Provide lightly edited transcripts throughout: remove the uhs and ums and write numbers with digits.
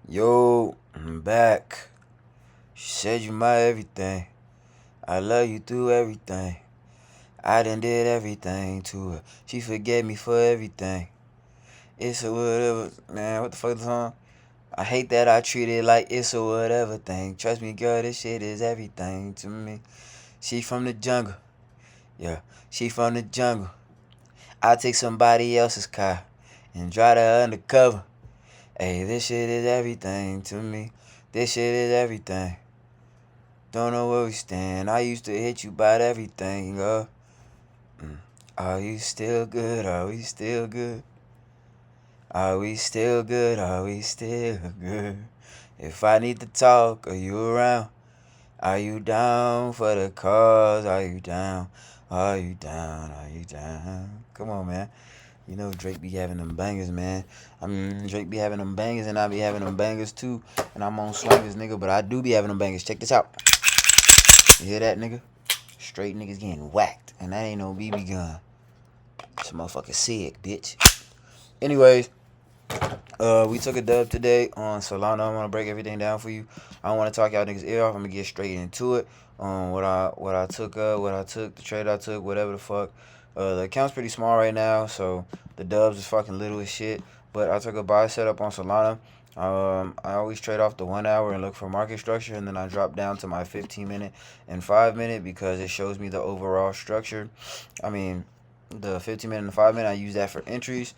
Yo, I'm back. She said you my everything. I love you through everything. I done did everything to her. She forget me for everything. It's a whatever. Man, what the fuck is the song? I hate that I treat it like it's a whatever thing. Trust me, girl, this shit is everything to me. She from the jungle. Yeah, she from the jungle. I take somebody else's car and drive her undercover. Hey, this shit is everything to me. This shit is everything. Don't know where we stand. I used to hit you about everything, Are you still good? Are we still good? Are we still good? Are we still good? If I need to talk, are you around? Are you down for the cause? Are you down? Are you down? Are you down? Come on, man. You know Drake be having them bangers, man. I mean, Drake be having them bangers, and I be having them bangers too. And I'm on swingers, nigga, but I do be having them bangers. Check this out. You hear that, nigga? Straight niggas getting whacked, and that ain't no BB gun. This motherfucker sick, bitch. Anyways, we took a dub today on Solana. I'm gonna break everything down for you. I don't want to talk y'all niggas ear off. I'm gonna get straight into it. What I took, the trade I took, whatever the fuck. The account's pretty small right now, so the dubs is fucking little as shit. But I took a buy setup on Solana. I always trade off the 1 hour and look for market structure, and then I drop down to my 15-minute and 5-minute because it shows me the overall structure. I mean, the 15-minute and 5-minute, I use that for entries.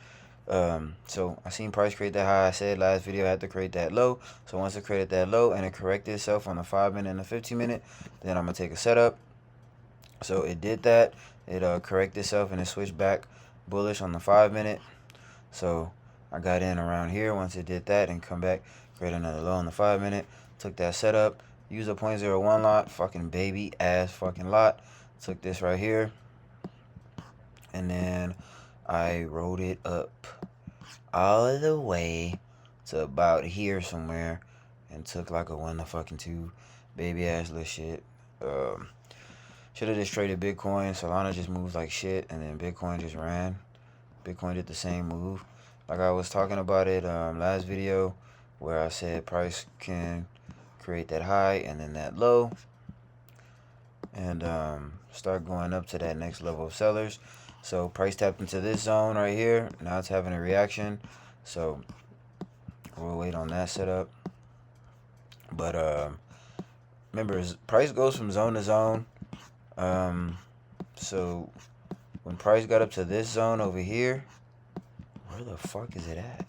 So I seen price create that high. I said last video I had to create that low. So once it created that low and it corrected itself on the 5-minute and the 15-minute, then I'm gonna take a setup. So it did that. It corrected itself and it switched back bullish on the 5-minute. So I got in around here once it did that and come back, create another low on the 5-minute. Took that setup, used a 0.01 lot, fucking baby ass fucking lot. Took this right here, and then I rolled it up all the way to about here somewhere and took like a 1 to fucking 2 baby ass little shit. Should have just traded Bitcoin. Solana just moved like shit, and then Bitcoin just ran. Bitcoin did the same move. Like I was talking about it last video where I said price can create that high and then that low and start going up to that next level of sellers. So price tapped into this zone right here. Now it's having a reaction. So we'll wait on that setup. But remember, price goes from zone to zone. So when price got up to this zone over here, where the fuck is it at?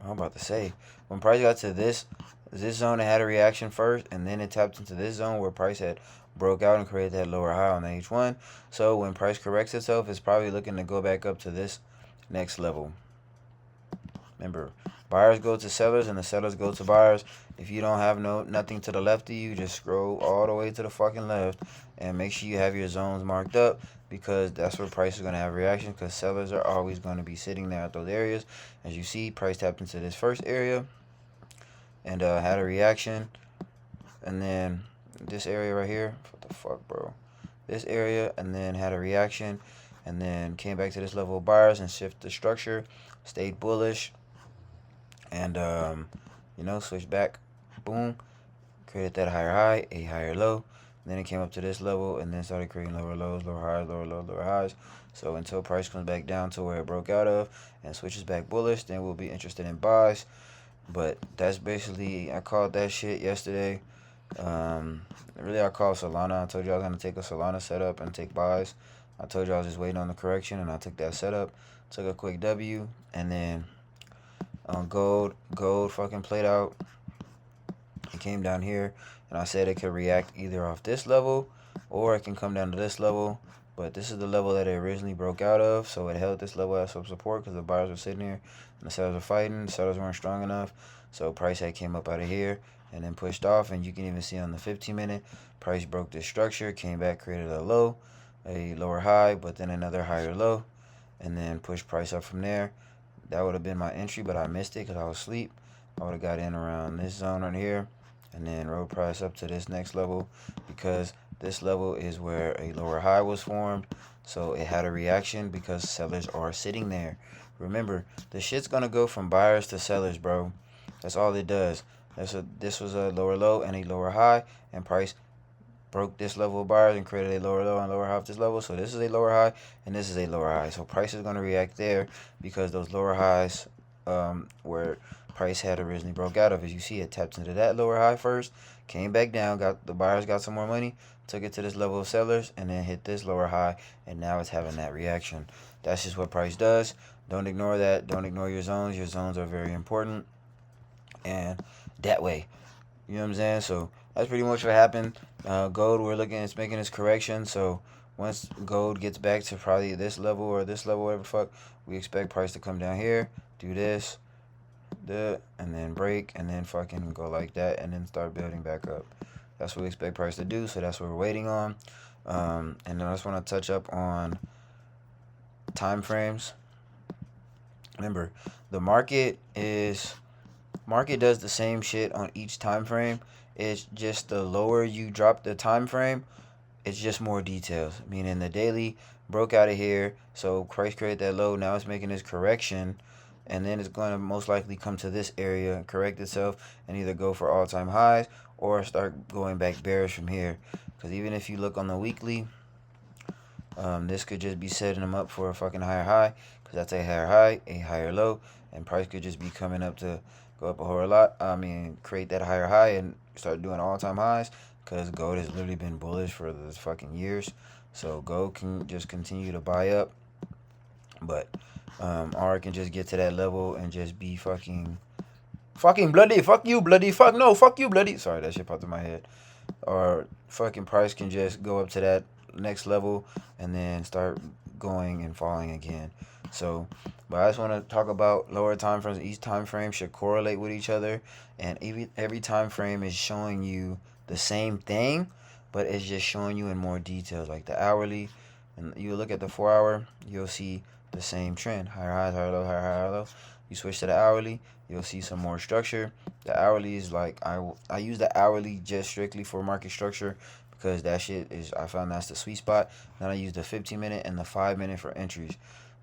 I'm about to say, when price got to this zone, it had a reaction first, and then it tapped into this zone where price had broke out and created that lower high on the H1. So when price corrects itself, it's probably looking to go back up to this next level. Remember, buyers go to sellers and the sellers go to buyers. If you don't have nothing to the left of you, just scroll all the way to the fucking left and make sure you have your zones marked up, because that's where price is going to have reaction, because sellers are always going to be sitting there at those areas. As you see, price tapped into this first area and had a reaction, and then this area right here, what the fuck, bro, this area, and then had a reaction, and then came back to this level of buyers and shift the structure, stayed bullish, and switched back, boom, created that higher high, a higher low. Then it came up to this level and then started creating lower lows, lower highs, lower lows, lower highs. So until price comes back down to where it broke out of and switches back bullish, then we'll be interested in buys. But that's basically, I called that shit yesterday. Really, I called Solana. I told you I was going to take a Solana setup and take buys. I told you I was just waiting on the correction, and I took that setup, took a quick W, and then gold fucking played out. It came down here, and I said it could react either off this level or it can come down to this level. But this is the level that it originally broke out of, so it held this level as some support because the buyers were sitting here and the sellers were fighting. The sellers weren't strong enough, so price had came up out of here and then pushed off. And you can even see on the 15-minute, price broke this structure, came back, created a low, a lower high, but then another higher low, and then pushed price up from there. That would have been my entry, but I missed it because I was asleep. I would have got in around this zone right here and then rode price up to this next level, because this level is where a lower high was formed. So it had a reaction because sellers are sitting there. Remember, the shit's gonna go from buyers to sellers, bro. That's all it does. This was a lower low and a lower high, and price broke this level of buyers and created a lower low and lower high of this level. So this is a lower high and this is a lower high. So price is going to react there because those lower highs where price had originally broke out of. As you see, it tapped into that lower high first, came back down, got the buyers got some more money, took it to this level of sellers, and then hit this lower high, and now it's having that reaction. That's just what price does. Don't ignore that. Don't ignore your zones. Your zones are very important. And that way, you know what I'm saying? So that's pretty much what happened. Gold, we're looking, it's making its correction. So once gold gets back to probably this level or this level, whatever the fuck, we expect price to come down here, do this, and then break, and then fucking go like that, and then start building back up. That's what we expect price to do. So that's what we're waiting on. And then I just want to touch up on time frames. Remember, the market does the same shit on each time frame. It's just the lower you drop the time frame, it's just more details. Meaning the daily broke out of here, so price created that low. Now it's making this correction, and then it's going to most likely come to this area and correct itself and either go for all-time highs or start going back bearish from here. Because even if you look on the weekly, this could just be setting them up for a fucking higher high, because that's a higher high, a higher low, and price could just be coming up to go up a whole lot. Create that higher high and start doing all-time highs, because gold has literally been bullish for this fucking years. So gold can just continue to buy up, but R can just get to that level and just be fucking bloody. Fuck you, bloody. Fuck no. Fuck you, bloody. Sorry, that shit popped in my head. Or fucking price can just go up to that next level and then start going and falling again. So, but I just want to talk about lower time frames. Each time frame should correlate with each other, and every time frame is showing you the same thing, but it's just showing you in more details. Like the hourly, and you look at the 4 hour, you'll see the same trend: higher highs, higher low, higher low. You switch to the hourly, you'll see some more structure. The hourly is like I use the hourly just strictly for market structure, because that shit is, I found that's the sweet spot. Then I use the 15-minute and the 5-minute for entries,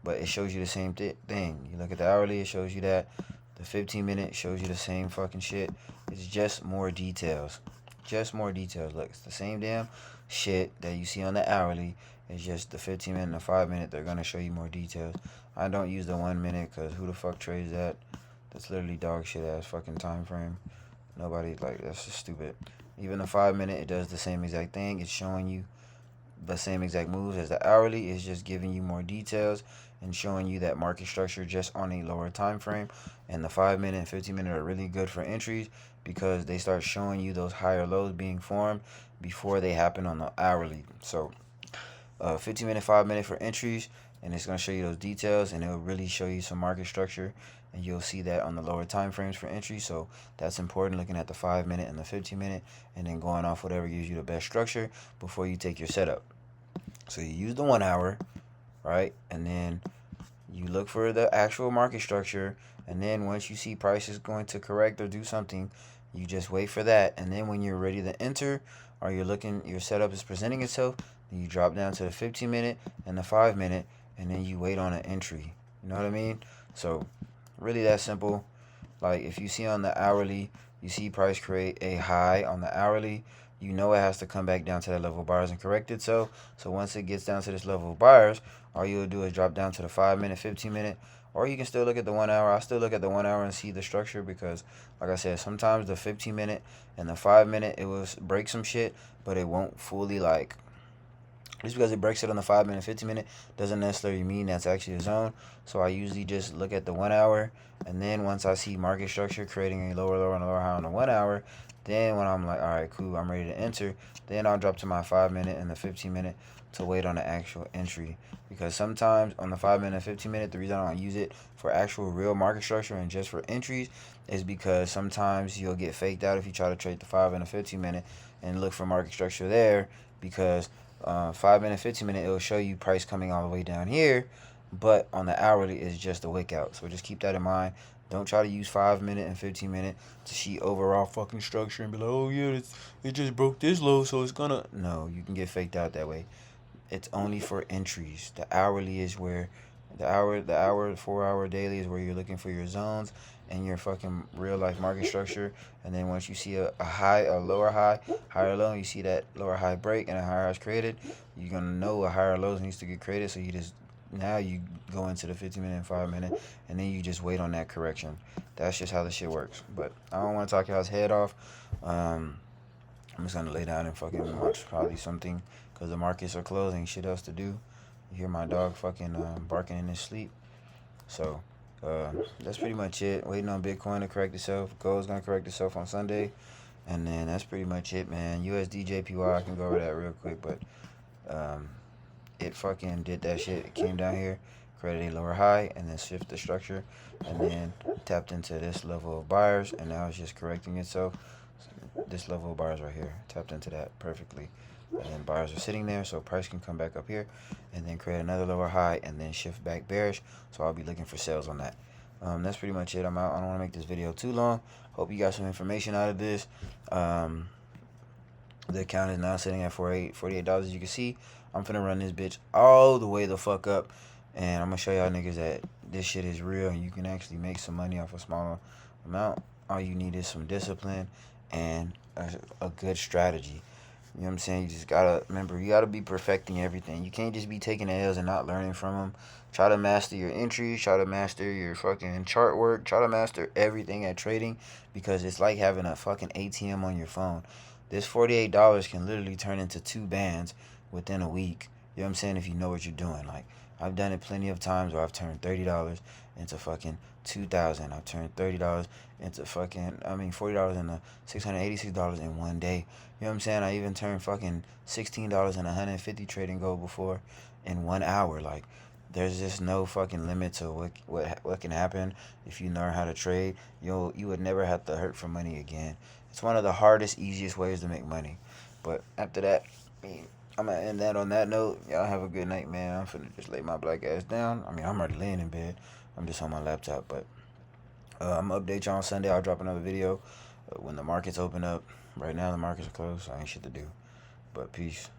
but it shows you the same thing. You look at the hourly, it shows you that. The 15-minute shows you the same fucking shit. It's just more details. Just more details. Look, it's the same damn shit that you see on the hourly. It's just the 15-minute and the 5-minute. They're going to show you more details. I don't use the 1 minute because who the fuck trades that? That's literally dog shit ass fucking time frame. Nobody, like, that's just stupid. Even the 5-minute, it does the same exact thing. It's showing you the same exact moves as the hourly. It's just giving you more details and showing you that market structure just on a lower time frame. And the 5-minute and 15-minute are really good for entries because they start showing you those higher lows being formed before they happen on the hourly. So 15-minute, 5-minute for entries, and it's going to show you those details, and it'll really show you some market structure, and you'll see that on the lower time frames for entry. So that's important, looking at the 5-minute and the 15-minute, and then going off whatever gives you the best structure before you take your setup. So you use the 1 hour, right? And then you look for the actual market structure, and then once you see price is going to correct or do something, you just wait for that. And then when you're ready to enter, or you're looking, your setup is presenting itself, then you drop down to the 15-minute and the 5-minute, and then you wait on an entry. You know what I mean? So really that simple. Like if you see on the hourly, you see price create a high on the hourly, you know it has to come back down to that level of buyers and correct itself. So once it gets down to this level of buyers, all you'll do is drop down to the 5-minute, 15-minute, or you can still look at the 1 hour. I still look at the 1 hour and see the structure because, like I said, sometimes the 15-minute and the 5-minute, it will break some shit, but it won't fully, like, just because it breaks it on the 5-minute, 15-minute doesn't necessarily mean that's actually a zone. So I usually just look at the 1 hour, and then once I see market structure creating a lower low and a lower high on the 1 hour, then when I'm like, all right, cool, I'm ready to enter, then I'll drop to my 5-minute and the 15-minute to wait on the actual entry. Because sometimes on the 5-minute, 15-minute, the reason I don't use it for actual real market structure and just for entries is because sometimes you'll get faked out if you try to trade the 5 and the 15-minute and look for market structure there, because 5-minute, 15-minute, it'll show you price coming all the way down here, but on the hourly is just a wick out. So just keep that in mind. Don't try to use 5 minute and 15 minute to see overall fucking structure and be like, oh yeah, it just broke this low, so it's gonna. No, you can get faked out that way. It's only for entries. The hourly is where the 4 hour daily is where you're looking for your zones and your fucking real life market structure. And then once you see a high, a lower high, higher low, and you see that lower high break and a higher high is created, you're gonna know a higher low needs to get created. So you just now you go into the 15 minute and 5 minute, and then you just wait on that correction. That's just how the shit works. But I don't want to talk y'all's head off. I'm just gonna lay down and fucking watch probably something, cause the markets are closing. Shit else to do. You hear my dog fucking barking in his sleep. So that's pretty much it. Waiting on Bitcoin to correct itself. Gold's gonna correct itself on Sunday, and then that's pretty much it, man. USD JPY, I can go over that real quick, but um, it fucking did that shit. It came down here, created a lower high, and then shift the structure, and then tapped into this level of buyers, and now it's just correcting itself. This level of buyers right here, tapped into that perfectly, and then buyers are sitting there, so price can come back up here and then create another lower high and then shift back bearish. So I'll be looking for sales on that. That's pretty much it. I'm out. I don't want to make this video too long. Hope you got some information out of this. The account is now sitting at $48. As you can see, I'm finna run this bitch all the way the fuck up, and I'm gonna show y'all niggas that this shit is real and you can actually make some money off a small amount. All you need is some discipline and a good strategy. You know what I'm saying? You just gotta remember, you gotta be perfecting everything. You can't just be taking the L's and not learning from them. Try to master your entries, try to master your fucking chart work, try to master everything at trading, because it's like having a fucking ATM on your phone. This $48 can literally turn into 2 bands within a week. You know what I'm saying? If you know what you're doing. Like, I've done it plenty of times where I've turned $30 into fucking 2,000. I've turned $30 into fucking, $40 into $686 in one day. You know what I'm saying? I even turned fucking $16 and 150 trading gold before in 1 hour. Like, there's just no fucking limit to what can happen if you learn how to trade. You would never have to hurt for money again. It's one of the hardest, easiest ways to make money. But after that, I'm gonna end that on that note. Y'all have a good night, man. I'm finna just lay my black ass down. I'm already laying in bed. I'm just on my laptop, but I'm gonna update y'all on Sunday. I'll drop another video when the markets open up. Right now, the markets are closed, so I ain't shit to do. But peace.